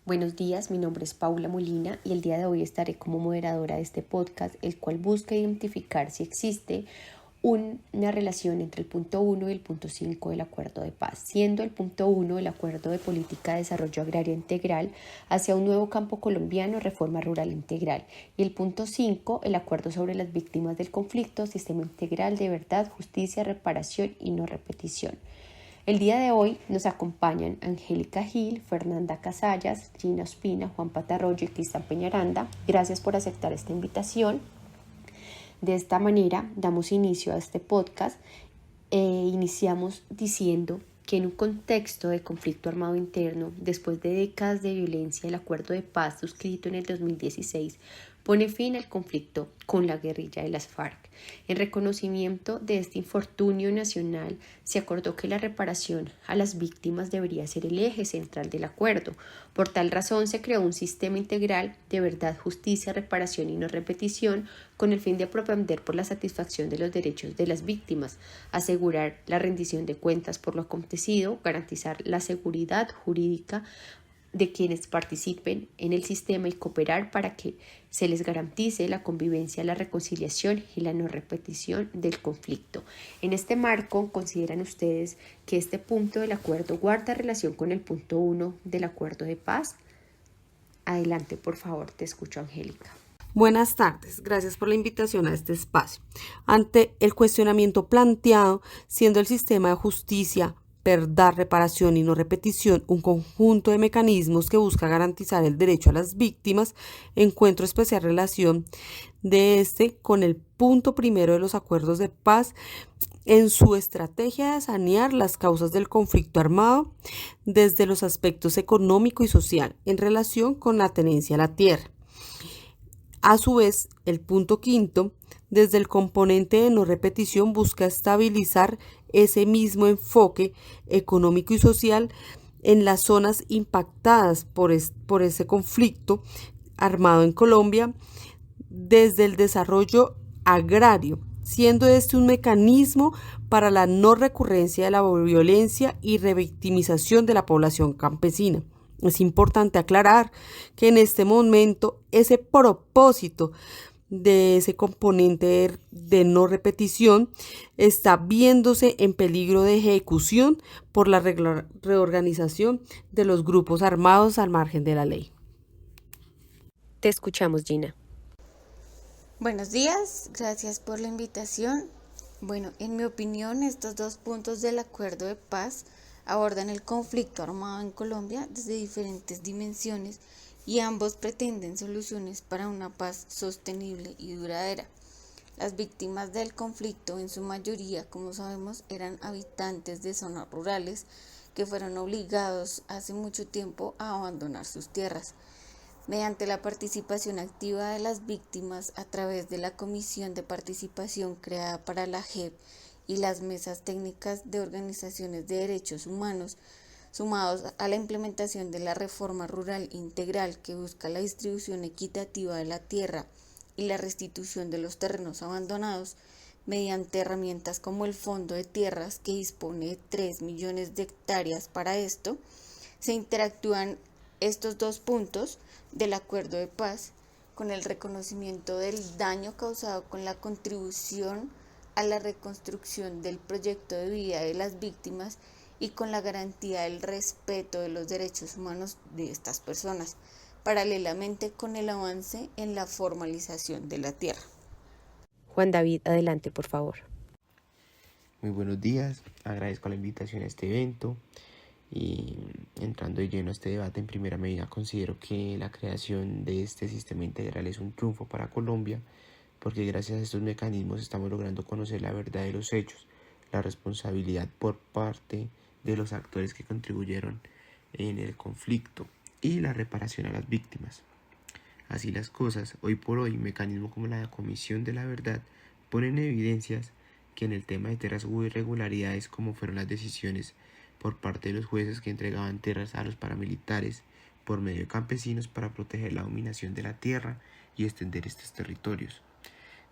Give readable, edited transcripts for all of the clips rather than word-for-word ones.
Buenos días, mi nombre es Paula Molina y el día de hoy estaré como moderadora de este podcast, el cual busca identificar si existe una relación entre el punto 1 y el punto 5 del Acuerdo de Paz, siendo el punto 1 el Acuerdo de Política de Desarrollo Agrario Integral hacia un nuevo campo colombiano, reforma rural integral, y el punto 5 el Acuerdo sobre las víctimas del conflicto, sistema integral de verdad, justicia, reparación y no repetición. El día de hoy nos acompañan Angélica Gil, Fernanda Casallas, Gina Ospina, Juan Patarroyo y Cristian Peñaranda. Gracias por aceptar esta invitación. De esta manera damos inicio a este podcast e iniciamos diciendo que en un contexto de conflicto armado interno, después de décadas de violencia, el acuerdo de paz suscrito en el 2016 pone fin al conflicto con la guerrilla de las FARC. En reconocimiento de este infortunio nacional, se acordó que la reparación a las víctimas debería ser el eje central del acuerdo. Por tal razón, se creó un sistema integral de verdad, justicia, reparación y no repetición, con el fin de propender por la satisfacción de los derechos de las víctimas, asegurar la rendición de cuentas por lo acontecido, garantizar la seguridad jurídica de quienes participen en el sistema y cooperar para que se les garantice la convivencia, la reconciliación y la no repetición del conflicto. En este marco, ¿consideran ustedes que este punto del acuerdo guarda relación con el punto 1 del acuerdo de paz? Adelante, por favor, te escucho, Angélica. Buenas tardes, gracias por la invitación a este espacio. Ante el cuestionamiento planteado, siendo el sistema de justicia, verdad, reparación y no repetición un conjunto de mecanismos que busca garantizar el derecho a las víctimas, encuentro especial relación de este con el punto primero de los acuerdos de paz en su estrategia de sanear las causas del conflicto armado desde los aspectos económico y social en relación con la tenencia a la tierra. A su vez, el punto quinto, desde el componente de no repetición, busca estabilizar ese mismo enfoque económico y social en las zonas impactadas por ese conflicto armado en Colombia desde el desarrollo agrario, siendo este un mecanismo para la no recurrencia de la violencia y revictimización de la población campesina. Es importante aclarar que en este momento ese propósito de ese componente de no repetición está viéndose en peligro de ejecución por la reorganización de los grupos armados al margen de la ley. Te escuchamos, Gina. Buenos días, gracias por la invitación. Bueno, en mi opinión, estos dos puntos del acuerdo de paz abordan el conflicto armado en Colombia desde diferentes dimensiones y ambos pretenden soluciones para una paz sostenible y duradera. Las víctimas del conflicto, en su mayoría, como sabemos, eran habitantes de zonas rurales que fueron obligados hace mucho tiempo a abandonar sus tierras. Mediante la participación activa de las víctimas a través de la Comisión de Participación creada para la JEP y las mesas técnicas de organizaciones de derechos humanos, sumados a la implementación de la reforma rural integral que busca la distribución equitativa de la tierra y la restitución de los terrenos abandonados, mediante herramientas como el Fondo de Tierras, que dispone de 3 millones de hectáreas para esto, se interactúan estos dos puntos del acuerdo de paz con el reconocimiento del daño causado con la contribución a la reconstrucción del proyecto de vida de las víctimas y con la garantía del respeto de los derechos humanos de estas personas, paralelamente con el avance en la formalización de la tierra. Juan David, adelante, por favor. Muy buenos días, agradezco la invitación a este evento y entrando de lleno a este debate, en primera medida considero que la creación de este sistema integral es un triunfo para Colombia, porque gracias a estos mecanismos estamos logrando conocer la verdad de los hechos, la responsabilidad por parte de los actores que contribuyeron en el conflicto y la reparación a las víctimas. Así las cosas, hoy por hoy, mecanismos como la Comisión de la Verdad ponen evidencias que en el tema de tierras hubo irregularidades, como fueron las decisiones por parte de los jueces que entregaban tierras a los paramilitares por medio de campesinos para proteger la dominación de la tierra y extender estos territorios.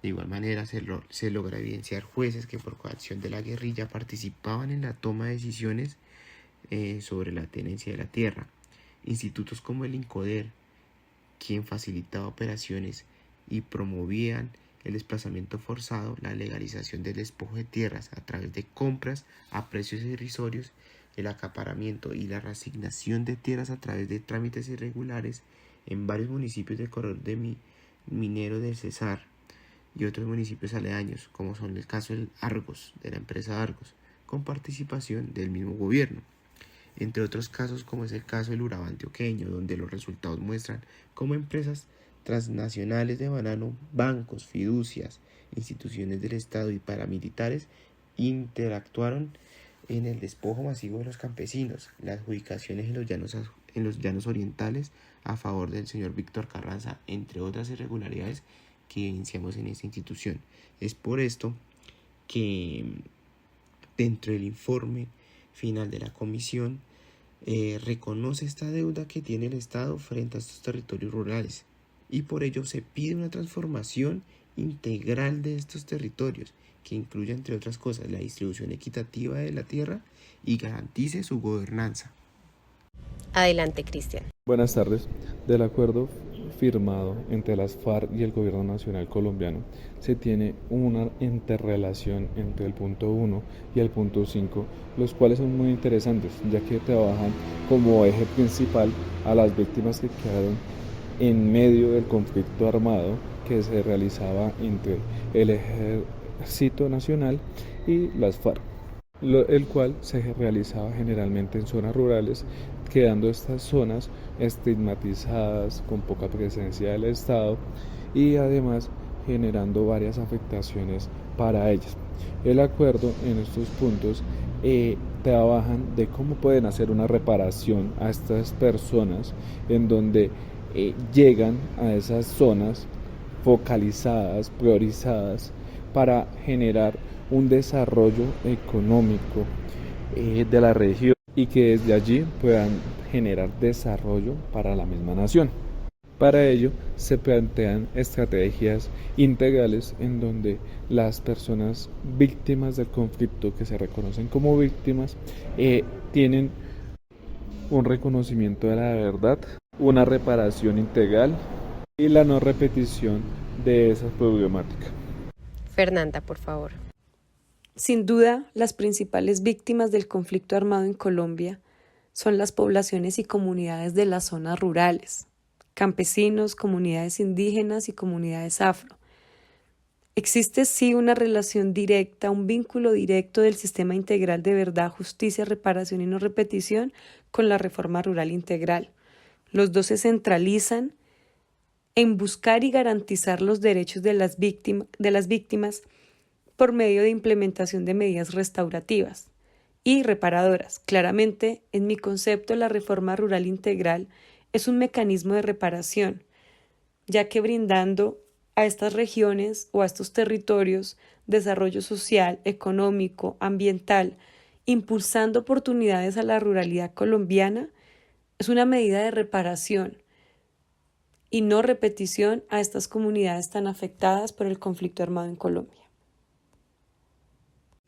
De igual manera, se logra evidenciar jueces que por coacción de la guerrilla participaban en la toma de decisiones sobre la tenencia de la tierra. Institutos como el INCODER, quien facilitaba operaciones y promovían el desplazamiento forzado, la legalización del despojo de tierras a través de compras a precios irrisorios, el acaparamiento y la reasignación de tierras a través de trámites irregulares en varios municipios del corredor minero del Cesar y otros municipios aledaños, como son el caso del Argos, de la empresa Argos, con participación del mismo gobierno. Entre otros casos, como es el caso del Urabá antioqueño, donde los resultados muestran cómo empresas transnacionales de banano, bancos, fiducias, instituciones del Estado y paramilitares interactuaron en el despojo masivo de los campesinos, las adjudicaciones en los llanos orientales a favor del señor Víctor Carranza, entre otras irregularidades que evidenciamos en esta institución. Es por esto que dentro del informe final de la comisión reconoce esta deuda que tiene el Estado frente a estos territorios rurales y por ello se pide una transformación integral de estos territorios que incluya, entre otras cosas, la distribución equitativa de la tierra y garantice su gobernanza. Adelante, Cristian. Buenas tardes. Del acuerdo firmado entre las FARC y el Gobierno Nacional Colombiano, se tiene una interrelación entre el punto 1 y el punto 5, los cuales son muy interesantes, ya que trabajan como eje principal a las víctimas que quedaron en medio del conflicto armado que se realizaba entre el Ejército Nacional y las FARC, el cual se realizaba generalmente en zonas rurales, quedando estas zonas estigmatizadas, con poca presencia del Estado y además generando varias afectaciones para ellas. El acuerdo en estos puntos trabajan de cómo pueden hacer una reparación a estas personas en donde llegan a esas zonas focalizadas, priorizadas, para generar un desarrollo económico de la región y que desde allí puedan generar desarrollo para la misma nación. Para ello se plantean estrategias integrales en donde las personas víctimas del conflicto, que se reconocen como víctimas, tienen un reconocimiento de la verdad, una reparación integral y la no repetición de esa problemática. Fernanda, por favor. Sin duda, las principales víctimas del conflicto armado en Colombia son las poblaciones y comunidades de las zonas rurales, campesinos, comunidades indígenas y comunidades afro. Existe sí una relación directa, un vínculo directo del sistema integral de verdad, justicia, reparación y no repetición con la reforma rural integral. Los dos se centralizan en buscar y garantizar los derechos de las víctimas por medio de implementación de medidas restaurativas y reparadoras. Claramente, en mi concepto, la reforma rural integral es un mecanismo de reparación, ya que brindando a estas regiones o a estos territorios desarrollo social, económico, ambiental, impulsando oportunidades a la ruralidad colombiana, es una medida de reparación y no repetición a estas comunidades tan afectadas por el conflicto armado en Colombia.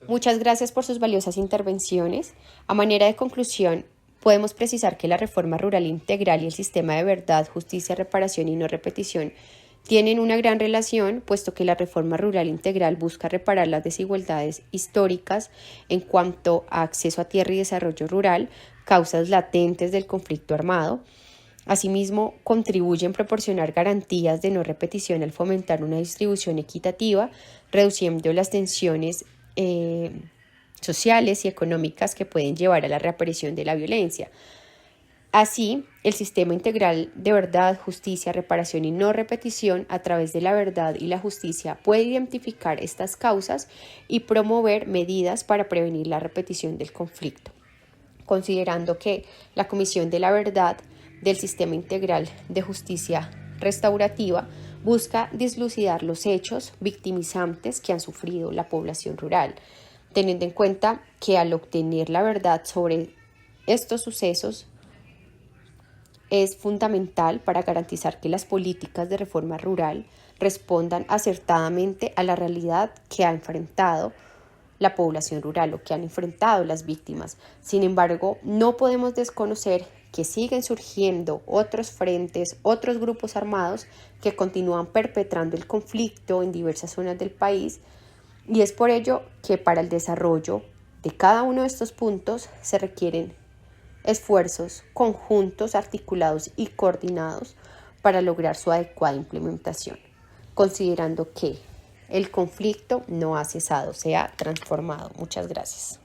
Muchas gracias por sus valiosas intervenciones. A manera de conclusión, podemos precisar que la reforma rural integral y el sistema de verdad, justicia, reparación y no repetición tienen una gran relación, puesto que la reforma rural integral busca reparar las desigualdades históricas en cuanto a acceso a tierra y desarrollo rural, causas latentes del conflicto armado. Asimismo, contribuye en proporcionar garantías de no repetición al fomentar una distribución equitativa, reduciendo las tensiones sociales y económicas que pueden llevar a la reaparición de la violencia. Así, el sistema integral de verdad, justicia, reparación y no repetición a través de la verdad y la justicia puede identificar estas causas y promover medidas para prevenir la repetición del conflicto. Considerando que la Comisión de la Verdad del Sistema Integral de Justicia Restaurativa busca dislucidar los hechos victimizantes que han sufrido la población rural, teniendo en cuenta que al obtener la verdad sobre estos sucesos es fundamental para garantizar que las políticas de reforma rural respondan acertadamente a la realidad que ha enfrentado la población rural o que han enfrentado las víctimas. Sin embargo, no podemos desconocer que siguen surgiendo otros frentes, otros grupos armados que continúan perpetrando el conflicto en diversas zonas del país, y es por ello que para el desarrollo de cada uno de estos puntos se requieren esfuerzos conjuntos, articulados y coordinados para lograr su adecuada implementación, considerando que el conflicto no ha cesado, se ha transformado. Muchas gracias.